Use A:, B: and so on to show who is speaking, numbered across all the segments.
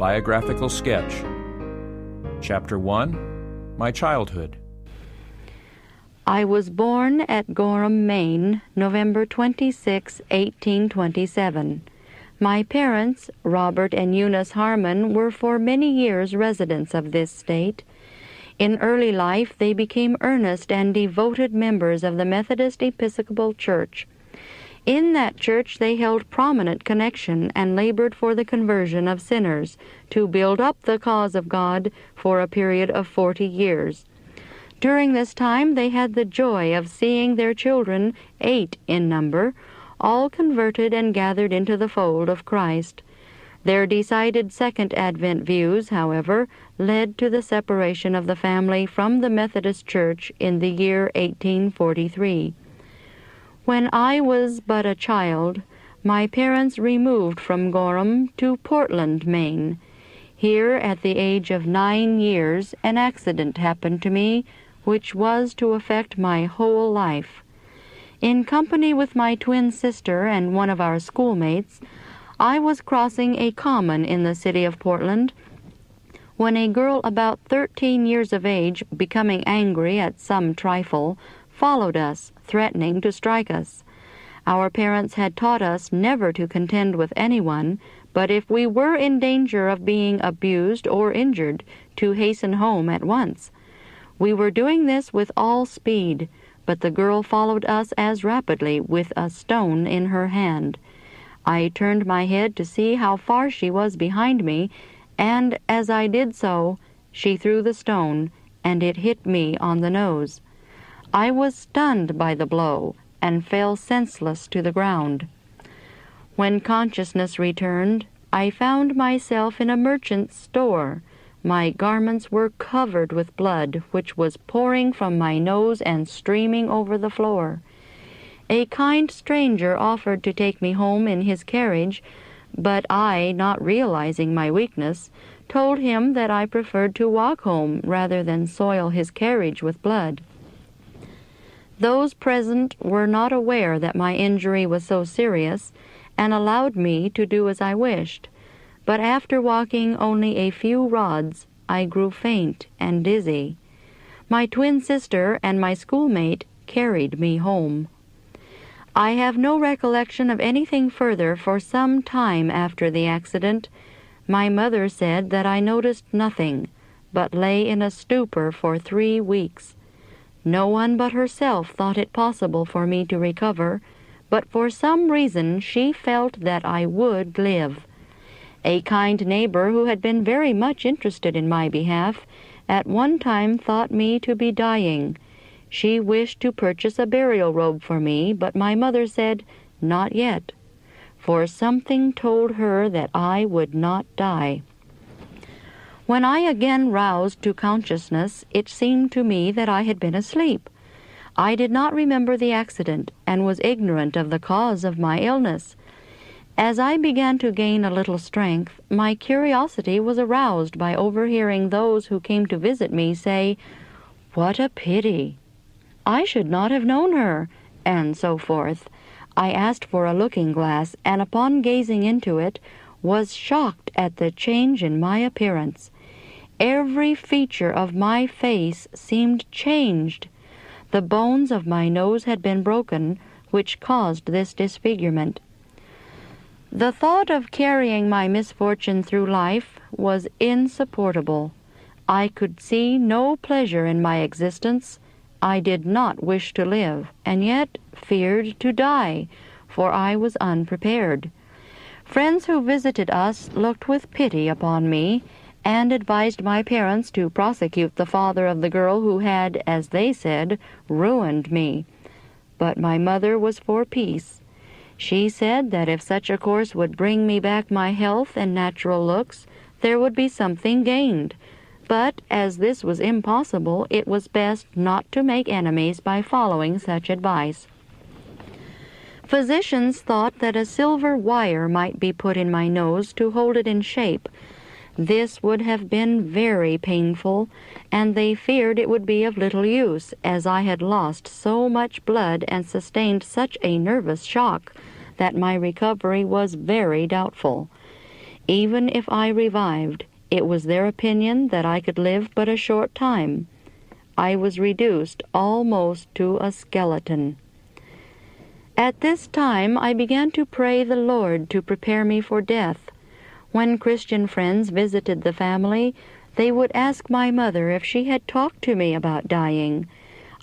A: Biographical Sketch. Chapter 1, My Childhood.
B: I was born at Gorham, Maine, November 26, 1827. My parents, Robert and Eunice Harmon, were for many years residents of this state. In early life, they became earnest and devoted members of the Methodist Episcopal Church. In that church they held prominent connection and labored for the conversion of sinners, to build up the cause of God for a period of 40 years. During this time they had the joy of seeing their children, 8 in number, all converted and gathered into the fold of Christ. Their decided Second Advent views, however, led to the separation of the family from the Methodist Church in the year 1843. When I was but a child, my parents removed from Gorham to Portland, Maine. Here, at the age of 9 years, an accident happened to me which was to affect my whole life. In company with my twin sister and one of our schoolmates, I was crossing a common in the city of Portland when a girl about 13 years of age, becoming angry at some trifle, followed us, threatening to strike us. Our parents had taught us never to contend with anyone, but if we were in danger of being abused or injured, to hasten home at once. We were doing this with all speed, but the girl followed us as rapidly, with a stone in her hand. I turned my head to see how far she was behind me, and as I did so, she threw the stone, and it hit me on the nose. I was stunned by the blow and fell senseless to the ground. When consciousness returned, I found myself in a merchant's store. My garments were covered with blood, which was pouring from my nose and streaming over the floor. A kind stranger offered to take me home in his carriage, but I, not realizing my weakness, told him that I preferred to walk home rather than soil his carriage with blood. Those present were not aware that my injury was so serious, and allowed me to do as I wished. But after walking only a few rods, I grew faint and dizzy. My twin sister and my schoolmate carried me home. I have no recollection of anything further for some time after the accident. My mother said that I noticed nothing, but lay in a stupor for 3 weeks. No one but herself thought it possible for me to recover, but for some reason she felt that I would live. A kind neighbor who had been very much interested in my behalf at one time thought me to be dying. She wished to purchase a burial robe for me, but my mother said, "Not yet," for something told her that I would not die. When I again roused to consciousness, it seemed to me that I had been asleep. I did not remember the accident, and was ignorant of the cause of my illness. As I began to gain a little strength, my curiosity was aroused by overhearing those who came to visit me say, "What a pity! I should not have known her," and so forth. I asked for a looking-glass, and upon gazing into it, was shocked at the change in my appearance. Every feature of my face seemed changed. The bones of my nose had been broken, which caused this disfigurement. The thought of carrying my misfortune through life was insupportable. I could see no pleasure in my existence. I did not wish to live, and yet feared to die, for I was unprepared. Friends who visited us looked with pity upon me, and advised my parents to prosecute the father of the girl who had, as they said, ruined me. But my mother was for peace. She said that if such a course would bring me back my health and natural looks, there would be something gained. But as this was impossible, it was best not to make enemies by following such advice. Physicians thought that a silver wire might be put in my nose to hold it in shape. This would have been very painful, and they feared it would be of little use, as I had lost so much blood and sustained such a nervous shock that my recovery was very doubtful. Even if I revived, it was their opinion that I could live but a short time. I was reduced almost to a skeleton. At this time I began to pray the Lord to prepare me for death. When Christian friends visited the family, they would ask my mother if she had talked to me about dying.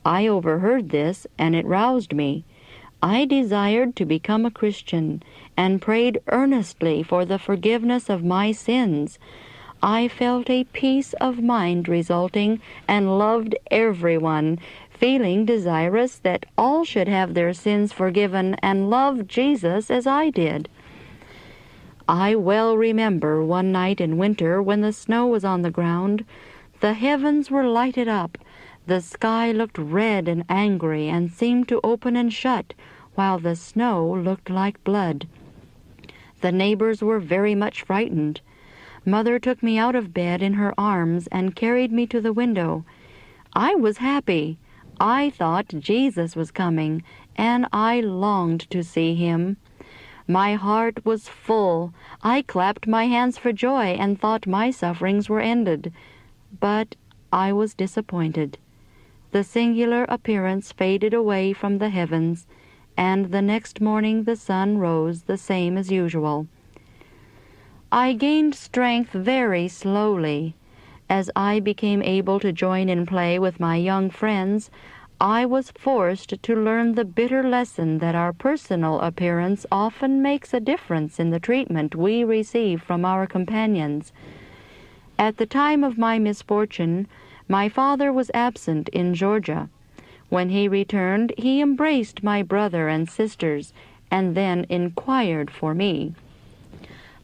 B: I overheard this, and it roused me. I desired to become a Christian, and prayed earnestly for the forgiveness of my sins. I felt a peace of mind resulting, and loved everyone, feeling desirous that all should have their sins forgiven and love Jesus as I did. I well remember one night in winter when the snow was on the ground. The heavens were lighted up. The sky looked red and angry and seemed to open and shut, while the snow looked like blood. The neighbors were very much frightened. Mother took me out of bed in her arms and carried me to the window. I was happy. I thought Jesus was coming, and I longed to see him. My heart was full. I clapped my hands for joy and thought my sufferings were ended. But I was disappointed. The singular appearance faded away from the heavens, and the next morning the sun rose the same as usual. I gained strength very slowly. As I became able to join in play with my young friends, I was forced to learn the bitter lesson that our personal appearance often makes a difference in the treatment we receive from our companions. At the time of my misfortune, my father was absent in Georgia. When he returned, he embraced my brother and sisters, and then inquired for me.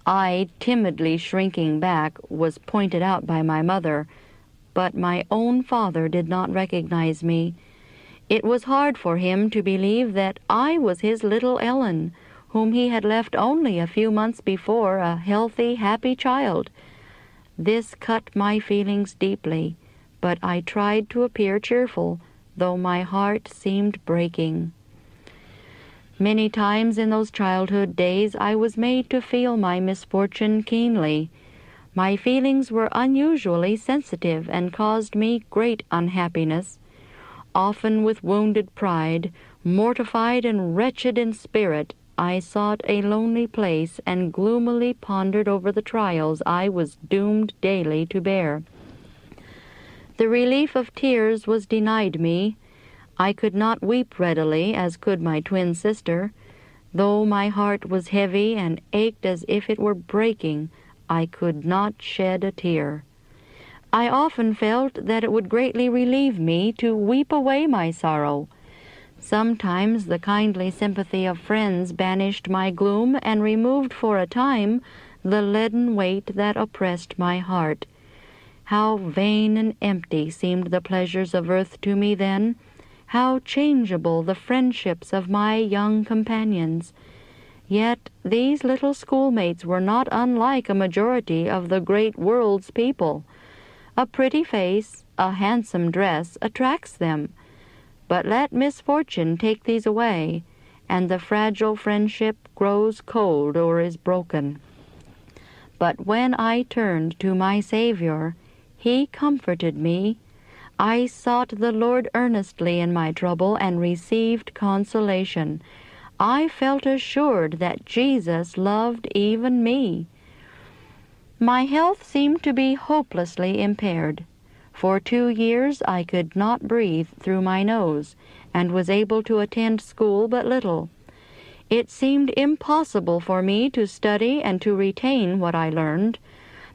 B: I, timidly shrinking back, was pointed out by my mother, but my own father did not recognize me. It was hard for him to believe that I was his little Ellen, whom he had left only a few months before, a healthy, happy child. This cut my feelings deeply, but I tried to appear cheerful, though my heart seemed breaking. Many times in those childhood days I was made to feel my misfortune keenly. My feelings were unusually sensitive and caused me great unhappiness. Often with wounded pride, mortified and wretched in spirit, I sought a lonely place and gloomily pondered over the trials I was doomed daily to bear. The relief of tears was denied me. I could not weep readily, as could my twin sister. Though my heart was heavy and ached as if it were breaking, I could not shed a tear. I often felt that it would greatly relieve me to weep away my sorrow. Sometimes the kindly sympathy of friends banished my gloom and removed for a time the leaden weight that oppressed my heart. How vain and empty seemed the pleasures of earth to me then, how changeable the friendships of my young companions. Yet these little schoolmates were not unlike a majority of the great world's people. A pretty face, a handsome dress attracts them. But let misfortune take these away, and the fragile friendship grows cold or is broken. But when I turned to my Savior, He comforted me. I sought the Lord earnestly in my trouble and received consolation. I felt assured that Jesus loved even me. My health seemed to be hopelessly impaired. For 2 years I could not breathe through my nose, and was able to attend school but little. It seemed impossible for me to study and to retain what I learned.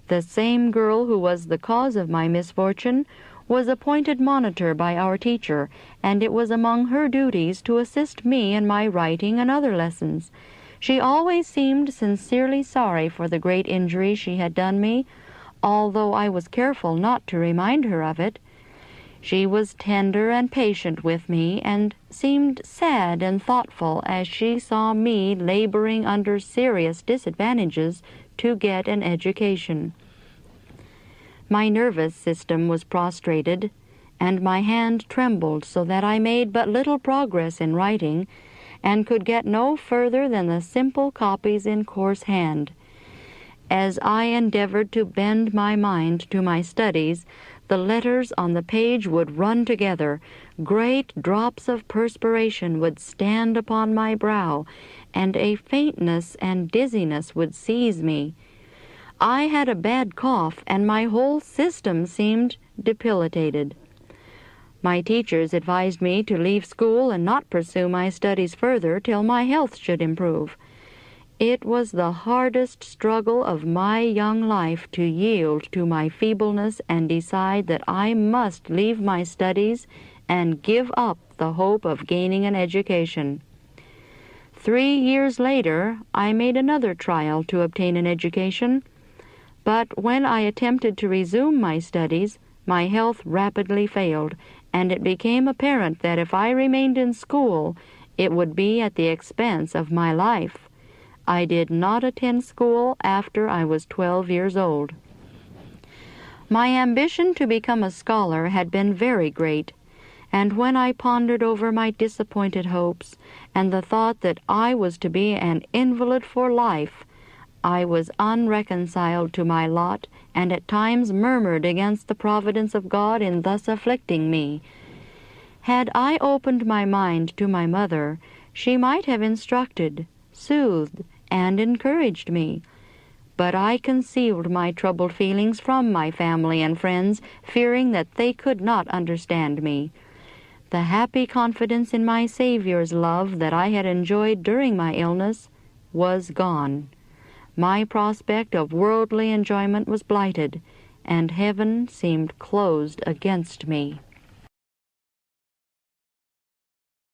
B: The same girl who was the cause of my misfortune was appointed monitor by our teacher, and it was among her duties to assist me in my writing and other lessons. She always seemed sincerely sorry for the great injury she had done me, although I was careful not to remind her of it. She was tender and patient with me, and seemed sad and thoughtful as she saw me laboring under serious disadvantages to get an education. My nervous system was prostrated, and my hand trembled so that I made but little progress in writing, and could get no further than the simple copies in coarse hand. As I endeavored to bend my mind to my studies, the letters on the page would run together. Great drops of perspiration would stand upon my brow, and a faintness and dizziness would seize me. I had a bad cough, and my whole system seemed debilitated. My teachers advised me to leave school and not pursue my studies further till my health should improve. It was the hardest struggle of my young life to yield to my feebleness and decide that I must leave my studies and give up the hope of gaining an education. 3 years later, I made another trial to obtain an education, but when I attempted to resume my studies, my health rapidly failed, and it became apparent that if I remained in school, it would be at the expense of my life. I did not attend school after I was 12 years old. My ambition to become a scholar had been very great, and when I pondered over my disappointed hopes and the thought that I was to be an invalid for life, I was unreconciled to my lot, and at times murmured against the providence of God in thus afflicting me. Had I opened my mind to my mother, she might have instructed, soothed, and encouraged me. But I concealed my troubled feelings from my family and friends, fearing that they could not understand me. The happy confidence in my Savior's love that I had enjoyed during my illness was gone. My prospect of worldly enjoyment was blighted, and heaven seemed closed against me.